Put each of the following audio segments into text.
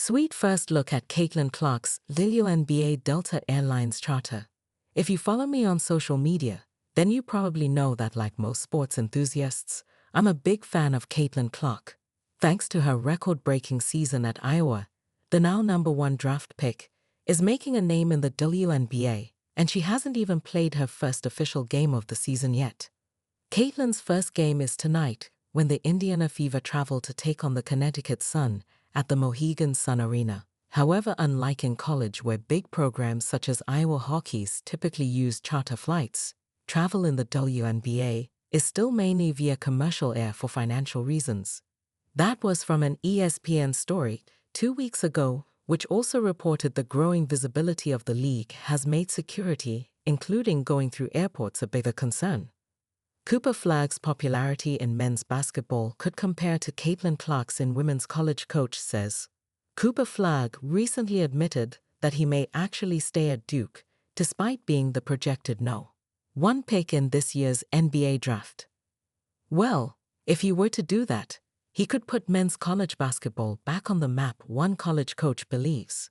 Sweet first look at Caitlin Clark's WNBA Delta Airlines charter. If you follow me on social media, then you probably know that like most sports enthusiasts, I'm a big fan of Caitlin Clark. Thanks to her record-breaking season at Iowa, the now #1 draft pick is making a name in the WNBA, and she hasn't even played her first official game of the season yet. Caitlin's first game is tonight, when the Indiana Fever travel to take on the Connecticut Sun at the Mohegan Sun Arena. However, unlike in college where big programs such as Iowa Hockey's typically use charter flights, travel in the WNBA is still mainly via commercial air for financial reasons. That was from an ESPN story 2 weeks ago, which also reported the growing visibility of the league has made security, including going through airports, a bigger concern. Cooper Flagg's popularity in men's basketball could compare to Caitlin Clark's in women's college, coach says. Cooper Flagg recently admitted that he may actually stay at Duke, despite being the projected #1 pick in this year's NBA draft. Well, if he were to do that, he could put men's college basketball back on the map, one college coach believes.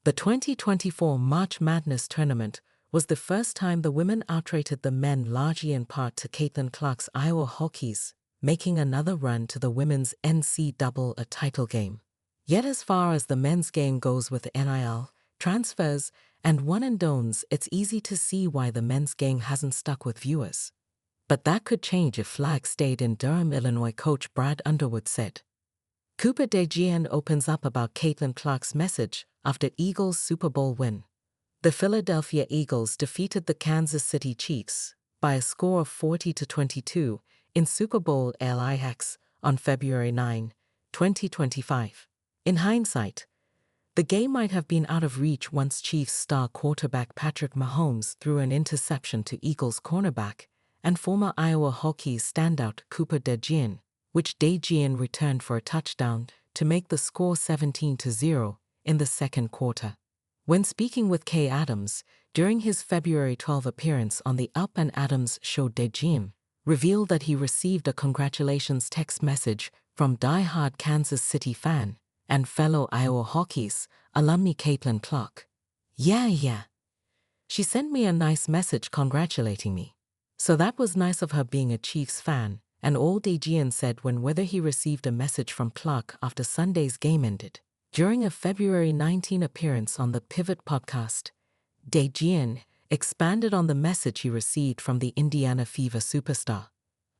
The 2024 March Madness tournament was the first time the women outrated the men, largely in part to Caitlin Clark's Iowa Hokies, making another run to the women's NCAA title game. Yet as far as the men's game goes with NIL, transfers, and one-and-dones, it's easy to see why the men's game hasn't stuck with viewers. But that could change if Flagg stayed in Durham, Illinois, coach Brad Underwood said. Cooper DeJean opens up about Caitlin Clark's message after Eagles' Super Bowl win. The Philadelphia Eagles defeated the Kansas City Chiefs by a score of 40-22 in Super Bowl LIX on February 9, 2025. In hindsight, the game might have been out of reach once Chiefs star quarterback Patrick Mahomes threw an interception to Eagles cornerback and former Iowa Hokies standout Cooper DeJean, which DeJean returned for a touchdown to make the score 17-0 in the second quarter. When speaking with Kay Adams during his February 12 appearance on the Up and Adams show, DeJean revealed that he received a congratulations text message from die-hard Kansas City fan and fellow Iowa Hokies alumni Caitlin Clark. Yeah. She sent me a nice message congratulating me. So that was nice of her being a Chiefs fan, and all DeJean said when whether he received a message from Clark after Sunday's game ended. During a February 19 appearance on the Pivot podcast, DeJean expanded on the message he received from the Indiana Fever superstar.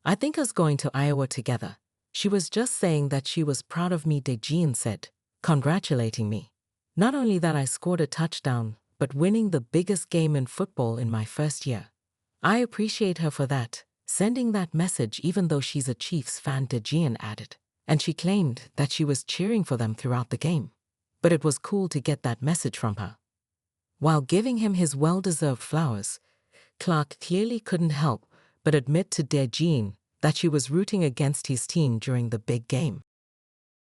"I think us going to Iowa together. She was just saying that she was proud of me," DeJean said, congratulating me. "Not only that I scored a touchdown, but winning the biggest game in football in my first year. I appreciate her for that, sending that message even though she's a Chiefs fan," DeJean added. And she claimed that she was cheering for them throughout the game. But it was cool to get that message from her. While giving him his well-deserved flowers, Clark clearly couldn't help but admit to DeJean that she was rooting against his team during the big game.